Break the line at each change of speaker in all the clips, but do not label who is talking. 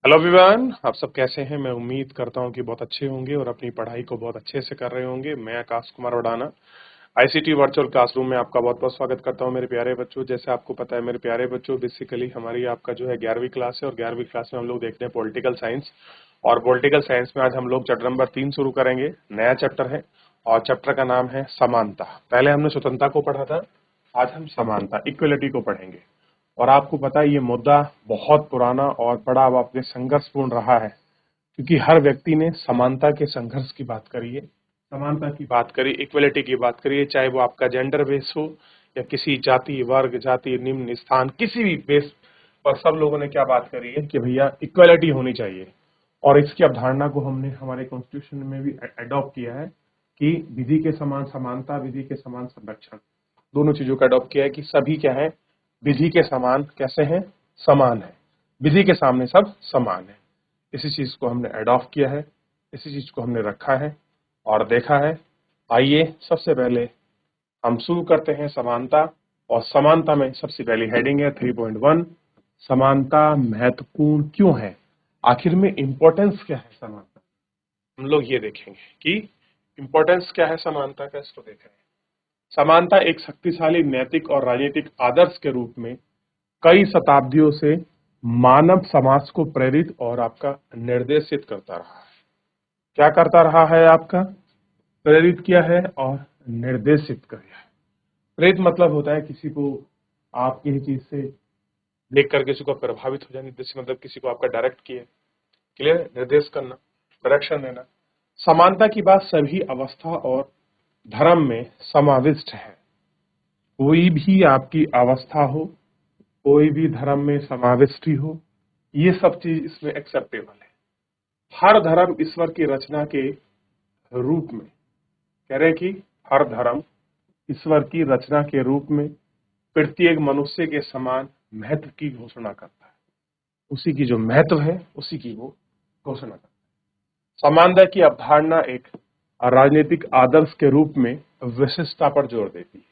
Hello everyone, आप सब कैसे हैं। मैं उम्मीद करता हूं कि बहुत अच्छे होंगे और अपनी पढ़ाई को बहुत अच्छे से कर रहे होंगे। मैं आकाश कुमार उडाना आईसीटी वर्चुअल क्लासरूम में आपका बहुत बहुत स्वागत करता हूं मेरे प्यारे बच्चों। जैसे आपको पता है मेरे प्यारे बच्चों, बेसिकली हमारी आपका जो है 11वीं क्लास है और 11वीं क्लास में हम लोग देखते हैं पॉलिटिकल साइंस। और पॉलिटिकल साइंस में आज हम लोग चैप्टर नंबर 3 शुरू करेंगे। नया चैप्टर है और चैप्टर का नाम है समानता। पहले हमने स्वतंत्रता को पढ़ा था, आज हम समानता इक्वलिटी को पढ़ेंगे। और आपको पता है ये मुद्दा बहुत पुराना और बड़ा अब अपने संघर्षपूर्ण रहा है, क्योंकि हर व्यक्ति ने समानता के संघर्ष की बात करी है, समानता की बात करी, इक्वलिटी की बात करी है, चाहे वो आपका जेंडर बेस हो या किसी जाति वर्ग जाति निम्न स्थान किसी भी बेस पर। सब लोगों ने क्या बात करी है कि भैया इक्वलिटी होनी चाहिए। और इसकी अवधारणा को हमने हमारे कॉन्स्टिट्यूशन में भी अडॉप्ट किया है कि विधि के समान समानता, विधि के समान संरक्षण, दोनों चीजों का अडॉप्ट किया है कि सभी क्या है, विधि के समान कैसे हैं, समान है। विधि के सामने सब समान है। इसी चीज को हमने अडॉप्ट किया है, इसी चीज को हमने रखा है और देखा है। आइए सबसे पहले हम शुरू करते हैं समानता। और समानता में सबसे पहली हेडिंग है 3.1, समानता महत्वपूर्ण क्यों है। आखिर में इंपॉर्टेंस क्या है समानता, हम लोग ये देखेंगे कि इंपॉर्टेंस क्या है समानता का, इसको देख रहे हैं। समानता एक शक्तिशाली नैतिक और राजनीतिक आदर्श के रूप में कई शताब्दियों से मानव समाज को प्रेरित और आपका निर्देशित करता रहा है। क्या करता रहा है, आपका प्रेरित किया है और निर्देशित किया है। प्रेरित मतलब होता है किसी को आप किसी चीज से देखकर किसी को प्रभावित हो जाए, निर्देशित मतलब किसी को आपका डायरेक्ट किए, क्लियर, निर्देश करना, डायरेक्शन देना। समानता की बात सभी अवस्था और धर्म में समाविष्ट है। कोई भी आपकी अवस्था हो, कोई भी धर्म में समाविष्ट हो, ये सब चीज इसमें एक्सेप्टेबल है। हर धर्म ईश्वर की रचना के रूप में, कह रहे कि हर धर्म ईश्वर की रचना के रूप में प्रत्येक मनुष्य के समान महत्व की घोषणा करता है। उसी की जो महत्व है उसी की वो घोषणा करता है। समानता की अवधारणा एक राजनीतिक आदर्श के रूप में विशिष्टता पर जोर देती है।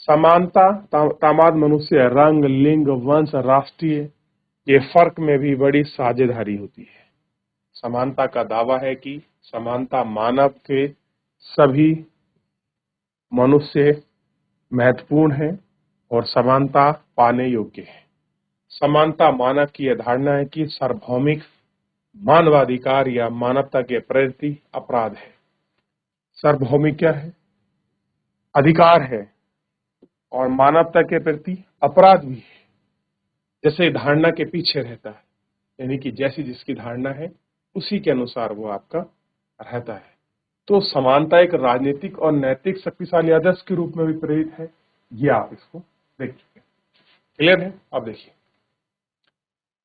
समानता तमाम मनुष्य रंग लिंग वंश राष्ट्रीय के फर्क में भी बड़ी साझेदारी होती है। समानता का दावा है कि समानता मानव के सभी मनुष्य महत्वपूर्ण है और समानता पाने योग्य है। समानता मानव की यह धारणा है कि सार्वभौमिक मानवाधिकार या मानवता के प्रति अपराध है। सार्वभौमिक क्या है, अधिकार है और मानवता के प्रति अपराध भी है। जैसे धारणा के पीछे रहता है, यानी कि जैसी जिसकी धारणा है उसी के अनुसार वो आपका रहता है। तो समानता एक राजनीतिक और नैतिक शक्तिशाली आदर्श के रूप में भी प्रेरित है। ये आप इसको देख चुके हैं, क्लियर है। अब देखिए,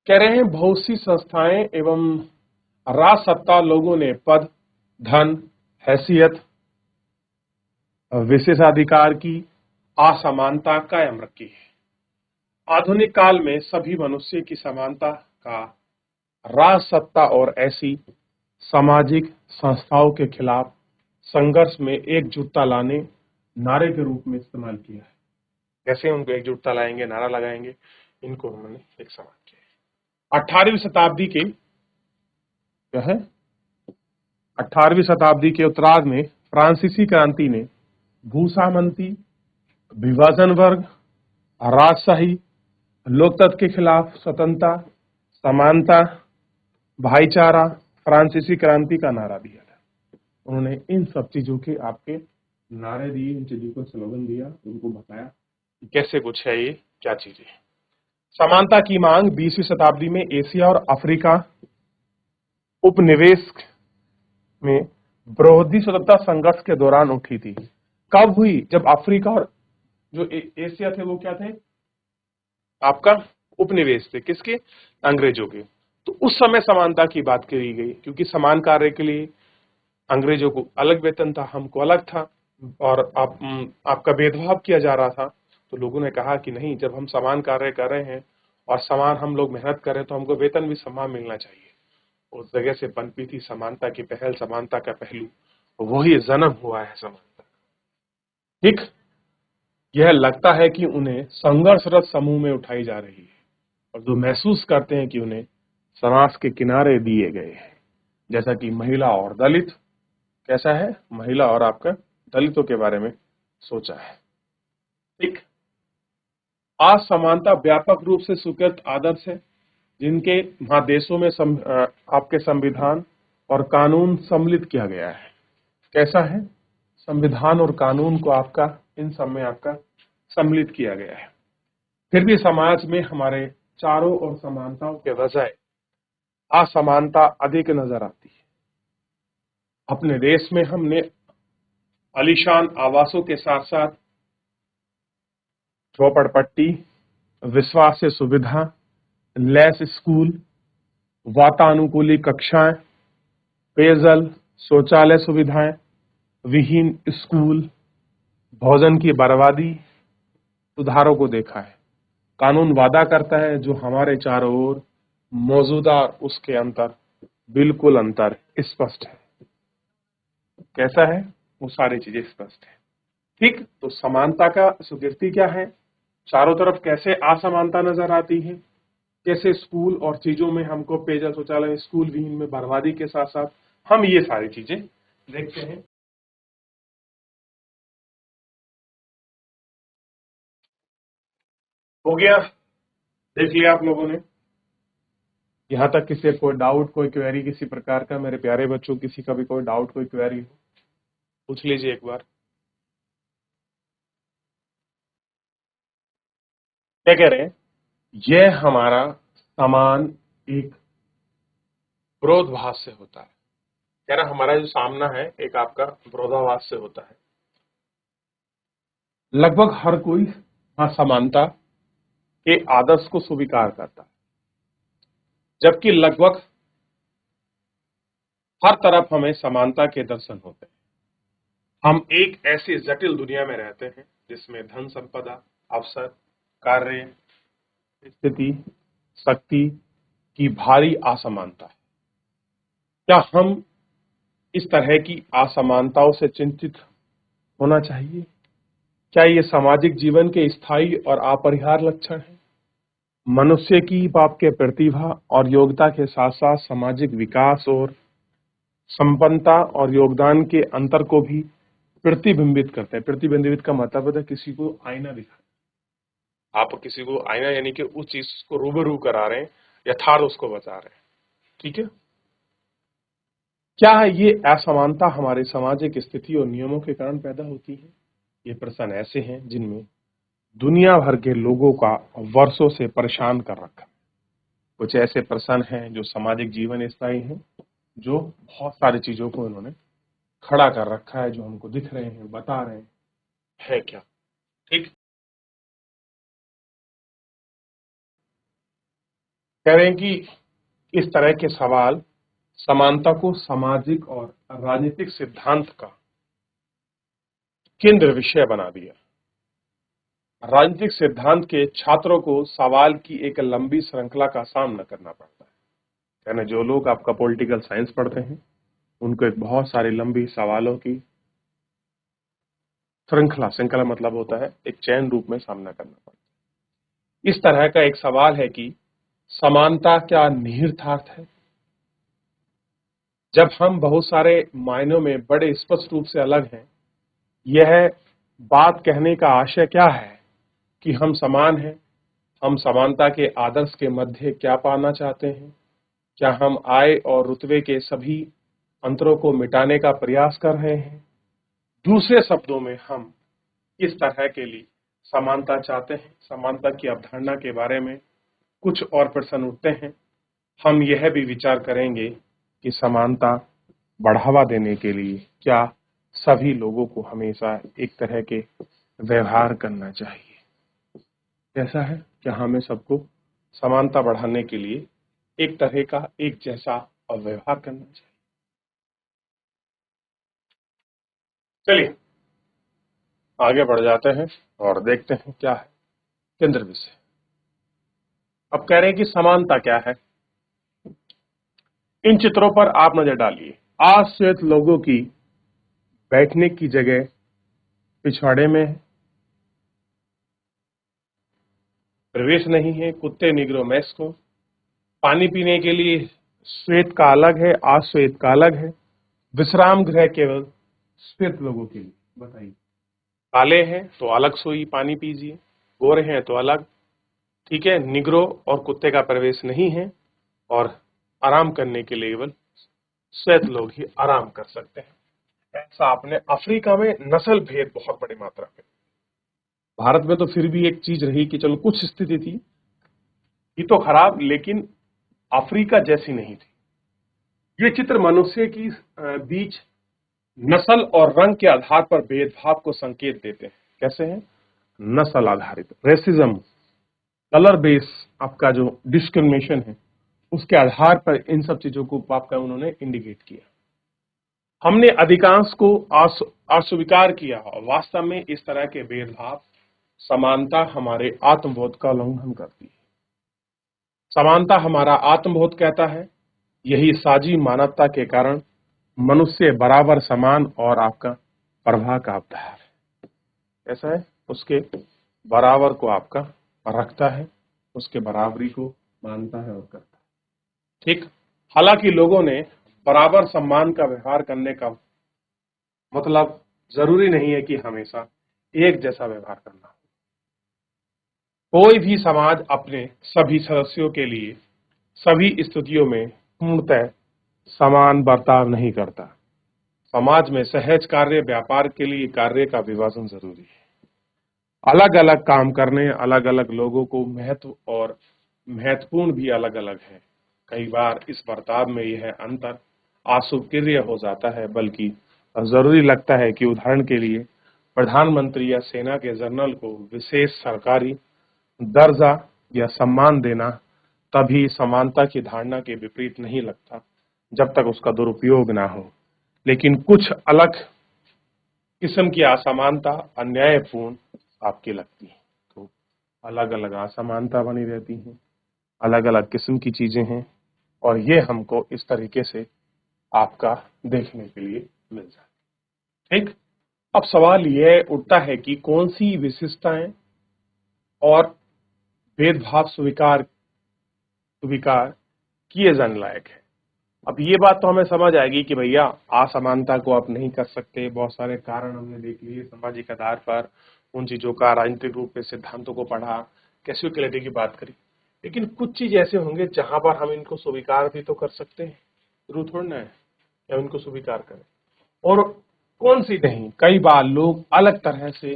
कह रहे हैं बहुत सी संस्थाएं एवं राजसत्ता लोगों ने पद, धन, हैसियत, विशेषाधिकार की असमानता कायम रखी है। आधुनिक काल में सभी मनुष्य की समानता का राजसत्ता और ऐसी सामाजिक संस्थाओं के खिलाफ संघर्ष में एकजुटता लाने नारे के रूप में इस्तेमाल किया है। कैसे उनको एकजुटता लाएंगे, नारा लगाएंगे, इनको हमने एक सवाल किया। 18वीं शताब्दी के क्या है, 18वीं शताब्दी के उत्तरार्ध में फ्रांसीसी क्रांति ने भूसामंती, विभाजन वर्ग, राजशाही, लोकतंत्र के खिलाफ स्वतंत्रता, समानता, भाईचारा, फ्रांसीसी क्रांति का नारा दिया था। उन्होंने इन सब चीजों के आपके नारे दिए, इन चीजों को स्लोगन दिया, उनको बताया कि कैसे कुछ है, ये क्या चीजें हैं। समानता की मांग 20वीं शताब्दी में एशिया और अफ्रीका उपनिवेश में विरोधी स्वतंत्रता संघर्ष के दौरान उठी थी। कब हुई, जब अफ्रीका और जो एशिया थे वो क्या थे, आपका उपनिवेश थे, किसके, अंग्रेजों के। तो उस समय समानता की बात करी गई, क्योंकि समान कार्य के लिए अंग्रेजों को अलग वेतन था, हमको अलग था, और आपका भेदभाव किया जा रहा था। तो लोगों ने कहा कि नहीं, जब हम समान कार्य कर रहे हैं और समान हम लोग मेहनत कर रहे हैं तो हमको वेतन भी समान मिलना चाहिए। उस जगह से पनपी थी समानता की पहल, समानता का पहलू, वही जन्म हुआ है समानता। ठीक, यह लगता है कि उन्हें संघर्षरत समूह में उठाई जा रही है और जो महसूस करते हैं कि उन्हें समाज के किनारे दिए गए हैं, जैसा कि महिला और दलित। कैसा है? महिला और आपका दलितों के बारे में सोचा है। ठीक। असमानता व्यापक रूप से स्वीकृत आदर्श है जिनके महादेशों में आपके संविधान और कानून सम्मिलित किया गया है। कैसा है? संविधान और कानून को आपका इन सब में आपका सम्मिलित किया गया है। फिर भी समाज में हमारे चारों ओर समानताओं के बजाय असमानता अधिक नजर आती है। अपने देश में हमने आलीशान आवासों के साथ साथ झोपड़पट्टी, विश्वास सुविधा, लैस स्कूल, वातानुकूलित कक्षाएं, पेयजल, शौचालय सुविधाएं, विहीन स्कूल, भोजन की बर्बादी सुधारों को देखा है। कानून वादा करता है जो हमारे चारों ओर मौजूदा और उसके अंतर बिल्कुल अंतर स्पष्ट है। कैसा है? वो सारी चीजें स्पष्ट है। ठीक। तो समानता का स्वीकृति क्या है? चारों तरफ कैसे असमानता नजर आती है, कैसे स्कूल और चीजों में हमको पेयजल, शौचालय, स्कूल विहीन में बर्बादी के साथ साथ हम ये सारी चीजें देखते हैं। हो गया? देख लिया आप लोगों ने? यहाँ तक किसी कोई डाउट, कोई क्वेरी किसी प्रकार का? मेरे प्यारे बच्चों, किसी का भी कोई डाउट, कोई क्वेरी हो पूछ लीजिए एक बार। क्या कह रहे हैं? यह हमारा समान एक विरोधाभास से होता है। कह रहा हमारा जो सामना है एक आपका विरोधाभास से होता है। लगभग हर कोई असमानता के आदर्श को स्वीकार करता है, जबकि लगभग हर तरफ हमें समानता के दर्शन होते हैं। हम एक ऐसी जटिल दुनिया में रहते हैं जिसमें धन संपदा, अवसर, कार्य, स्थिति, शक्ति की भारी असमानता है। क्या हम इस तरह की असमानताओं से चिंतित होना चाहिए? क्या ये सामाजिक जीवन के स्थायी और अपरिहार्य लक्षण है? मनुष्य की आपके प्रतिभा और योग्यता के साथ साथ सामाजिक विकास और संपन्नता और योगदान के अंतर को भी प्रतिबिंबित करते हैं। प्रतिबिंबित का मतलब है किसी को आईना दिखा, आप किसी को आईना यानी कि उस चीज को रूबरू करा रहे हैं, यथार्थ उसको बता रहे हैं। ठीक है। क्या है ये असमानता हमारे सामाजिक स्थिति और नियमों के कारण पैदा होती है? ये प्रश्न ऐसे हैं जिनमें दुनिया भर के लोगों का वर्षों से परेशान कर रखा है। कुछ ऐसे प्रश्न हैं जो सामाजिक जीवन स्थायी हैं, जो बहुत सारी चीजों को इन्होंने खड़ा कर रखा है, जो हमको दिख रहे हैं, बता रहे हैं, है क्या? ठीक। कह रहे हैं कि इस तरह के सवाल समानता को सामाजिक और राजनीतिक सिद्धांत का केंद्र विषय बना दिया। राजनीतिक सिद्धांत के छात्रों को सवाल की एक लंबी श्रृंखला का सामना करना पड़ता है। यानी जो लोग आपका पॉलिटिकल साइंस पढ़ते हैं उनको एक बहुत सारी लंबी सवालों की श्रृंखला मतलब होता है एक चैन रूप में सामना करना पड़ता है। इस तरह का एक सवाल है कि समानता क्या निहितार्थ है? जब हम बहुत सारे मायनों में बड़े स्पष्ट रूप से अलग हैं, यह बात कहने का आशय क्या है कि हम समान हैं? हम समानता के आदर्श के मध्य क्या पाना चाहते हैं? क्या हम आय और रुतबे के सभी अंतरों को मिटाने का प्रयास कर रहे हैं? दूसरे शब्दों में हम किस तरह के लिए समानता चाहते हैं? समानता की अवधारणा के बारे में कुछ और प्रश्न उठते हैं। हम यह भी विचार करेंगे कि समानता बढ़ावा देने के लिए क्या सभी लोगों को हमेशा एक तरह के व्यवहार करना चाहिए? कैसा है? क्या हमें सबको समानता बढ़ाने के लिए एक तरह का एक जैसा व्यवहार करना चाहिए? चलिए आगे बढ़ जाते हैं और देखते हैं क्या है केंद्र विषय। अब कह रहे हैं कि समानता क्या है। इन चित्रों पर आप नजर डालिए। अश्वेत लोगों की बैठने की जगह पिछवाड़े में है, प्रवेश नहीं है, कुत्ते निग्रो मैक्स को पानी पीने के लिए श्वेत का अलग है, अश्वेत का अलग है। विश्राम गृह केवल श्वेत लोगों के लिए। बताइए, काले हैं तो अलग सोई पानी पीजिए, गोरे हैं तो अलग। ठीक है, निग्रो और कुत्ते का प्रवेश नहीं है, और आराम करने के लिए केवल श्वेत लोग ही आराम कर सकते हैं। ऐसा आपने अफ्रीका में नस्ल भेद बहुत बड़ी मात्रा में। भारत में तो फिर भी एक चीज रही कि चलो कुछ स्थिति थी, ये तो खराब, लेकिन अफ्रीका जैसी नहीं थी। ये चित्र मनुष्य की बीच नस्ल और रंग के आधार पर भेदभाव को संकेत देते हैं। कैसे हैं? नस्ल आधारित रेसिज्म, कलर बेस, आपका जो डिस्क्रिमिनेशन है उसके आधार पर इन सब चीजों को आपका उन्होंने इंडिकेट किया। हमने अधिकांश को अस्वीकार किया। वास्तव में इस तरह के भेदभाव समानता हमारे आत्मबोध का उल्लंघन करती है। समानता हमारा आत्मबोध कहता है यही साझी मानवता के कारण मनुष्य बराबर, समान और आपका प्रभा का अवतार है। ऐसा है, उसके बराबर को आपका रखता है, उसके बराबरी को मानता है और करता है। ठीक। हालांकि लोगों ने बराबर सम्मान का व्यवहार करने का मतलब जरूरी नहीं है कि हमेशा एक जैसा व्यवहार करना हो। कोई भी समाज अपने सभी सदस्यों के लिए सभी स्थितियों में पूर्णतः समान बर्ताव नहीं करता। समाज में सहज कार्य, व्यापार के लिए कार्य का विभाजन जरूरी है। अलग अलग काम करने, अलग अलग लोगों को महत्व और महत्वपूर्ण भी अलग अलग है। कई बार इस बर्ताव में यह अंतर अस्वीकार्य हो जाता है, बल्कि जरूरी लगता है कि उदाहरण के लिए प्रधानमंत्री या सेना के जनरल को विशेष सरकारी दर्जा या सम्मान देना तभी समानता की धारणा के विपरीत नहीं लगता जब तक उसका दुरुपयोग ना हो। लेकिन कुछ अलग किस्म की असमानता अन्यायपूर्ण आपकी लगती है। तो अलग अलग असमानता बनी रहती है, अलग अलग किस्म की चीजें हैं, और ये हमको इस तरीके से आपका देखने के लिए मिल जाए। ठीक। अब सवाल यह उठता है कि कौन सी विशेषताएं और भेदभाव स्वीकार स्वीकार किए जाने लायक है। अब ये बात तो हमें समझ आएगी कि भैया असमानता को आप नहीं कर सकते, बहुत सारे कारण हमने देख लिए सामाजिक आधार पर, उन चीजों का राजनीतिक रूप में सिद्धांतों को पढ़ा, कैजुअलिटी की बात करी। लेकिन कुछ चीज ऐसे होंगे जहां पर हम इनको स्वीकार भी तो कर सकते हैं, जरूर थोड़ा ना है या इनको स्वीकार करें, और कौन सी नहीं। कई बार लोग अलग तरह से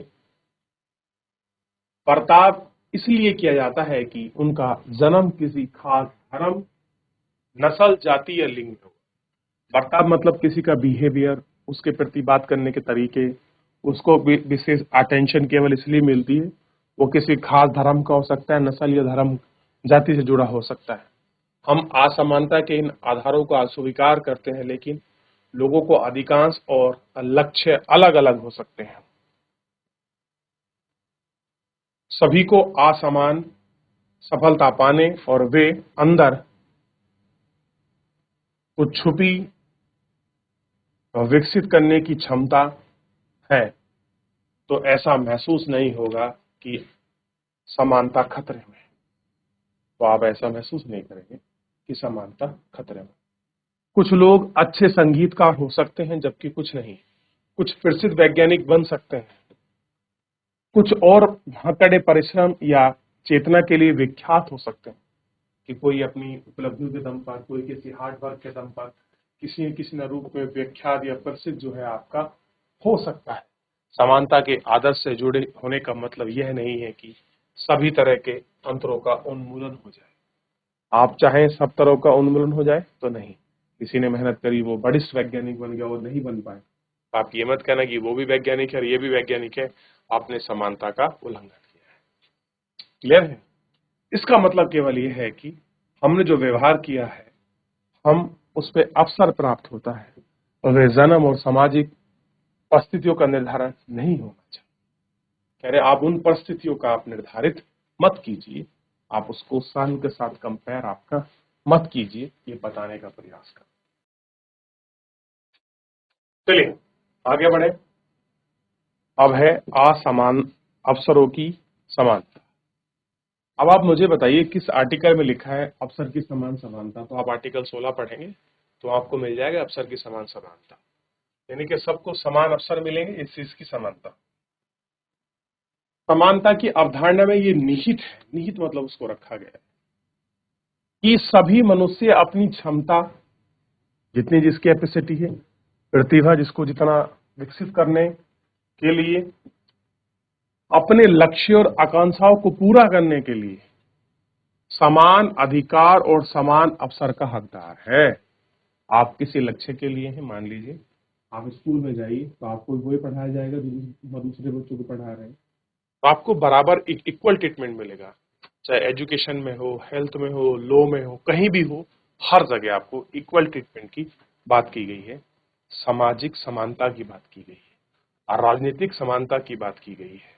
बर्ताव इसलिए किया जाता है कि उनका जन्म किसी खास धर्म, नस्ल, जाति या लिंग में हो। बर्ताव मतलब किसी का बिहेवियर, उसके प्रति बात करने के तरीके, उसको विशेष अटेंशन केवल इसलिए मिलती है, वो किसी खास धर्म का हो सकता है, नस्ल या धर्म, जाति से जुड़ा हो सकता है। हम असमानता के इन आधारों को अस्वीकार करते हैं, लेकिन लोगों को अधिकांश और लक्ष्य अलग अलग हो सकते हैं। सभी को असमान सफलता पाने और वे अंदर कुछ छुपी विकसित करने की क्षमता है, तो ऐसा महसूस नहीं होगा कि समानता खतरे में है। तो आप ऐसा महसूस नहीं करेंगे कि समानता खतरे में। कुछ लोग अच्छे संगीतकार हो सकते हैं जबकि कुछ नहीं। कुछ प्रसिद्ध वैज्ञानिक बन सकते हैं, कुछ और कड़े परिश्रम या चेतना के लिए विख्यात हो सकते हैं, कि कोई अपनी उपलब्धियों के दम पर, कोई किसी हार्ड वर्क के दम पर किसी न किसी न रूप में विख्यात या प्रसिद्ध जो है आपका हो सकता है। समानता के आदर्श से जुड़े होने का मतलब यह नहीं है कि सभी तरह के अंतरों का उन्मूलन हो जाए। आप चाहें सब तरह का उन्मूलन हो जाए तो नहीं। किसी ने मेहनत करी, वो वरिष्ठ वैज्ञानिक बन गया, वो नहीं बन पाए, आप ये मत कहना कि वो भी वैज्ञानिक है और ये भी वैज्ञानिक है, आपने समानता का उल्लंघन किया है। क्लियर है? इसका मतलब केवल ये है कि हमने जो व्यवहार किया है, हम उस पर अवसर प्राप्त होता है, और वे जन्म और सामाजिक परिस्थितियों का निर्धारण नहीं होना चाहिए। कह रहे आप उन परिस्थितियों का आप निर्धारित मत कीजिए, आप उसको सन के साथ कंपेयर आपका मत कीजिए, ये बताने का प्रयास करें। चलिए आगे बढ़े। अब है असमान अवसरों की समानता। अब आप मुझे बताइए किस आर्टिकल में लिखा है अवसर की समान समानता। तो आप आर्टिकल 16 पढ़ेंगे तो आपको मिल जाएगा अवसर की समान समानता, यानी कि सबको समान अवसर मिलेंगे, इस चीज की समानता। समानता की अवधारणा में ये निहित है, निहित मतलब उसको रखा गया है कि सभी मनुष्य अपनी क्षमता, जितनी जिसकी कैपेसिटी है, प्रतिभा जिसको जितना विकसित करने के लिए, अपने लक्ष्य और आकांक्षाओं को पूरा करने के लिए समान अधिकार और समान अवसर का हकदार है। आप किसी लक्ष्य के लिए हैं, मान लीजिए आप स्कूल में जाइए तो आपको वही पढ़ाया जाएगा जो दूसरे बच्चों को पढ़ा रहे हैं, तो आपको बराबर इक्वल ट्रीटमेंट मिलेगा, चाहे एजुकेशन में हो, हेल्थ में हो, लॉ में हो, कहीं भी हो, हर जगह आपको इक्वल ट्रीटमेंट की बात की गई है। सामाजिक समानता की बात की गई है और राजनीतिक समानता की बात की गई है।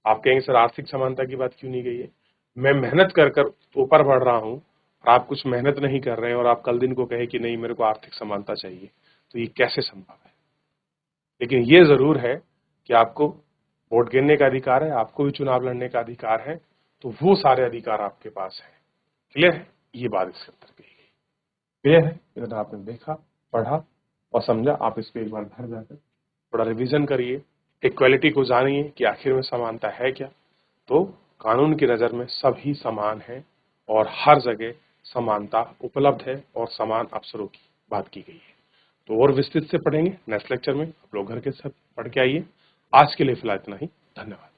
आप कहेंगे सर आर्थिक समानता की बात क्यों नहीं गई है? मैं मेहनत कर कर ऊपर बढ़ रहा हूं और आप कुछ मेहनत नहीं कर रहे हैं और आप कल दिन को कहे कि नहीं मेरे को आर्थिक समानता चाहिए, तो ये कैसे संभव है? लेकिन ये जरूर है कि आपको वोट गिरने का अधिकार है, आपको भी चुनाव लड़ने का अधिकार है, तो वो सारे अधिकार आपके पास है। क्लियर है? ये बात इसके अंदर कही गई। क्लियर है? अगर आपने देखा, पढ़ा और समझा, आप इस पे एक बार घर जाकर थोड़ा रिवीजन करिए, इक्वालिटी को जानिए कि आखिर में समानता है क्या। तो कानून की नजर में सभी समान हैं और हर जगह समानता उपलब्ध है और समान अवसरों की बात की गई है। तो और विस्तृत से पढ़ेंगे नेक्स्ट लेक्चर में। आप लोग घर के सब पढ़ के आइए। आज के लिए फिलहाल इतना ही। धन्यवाद।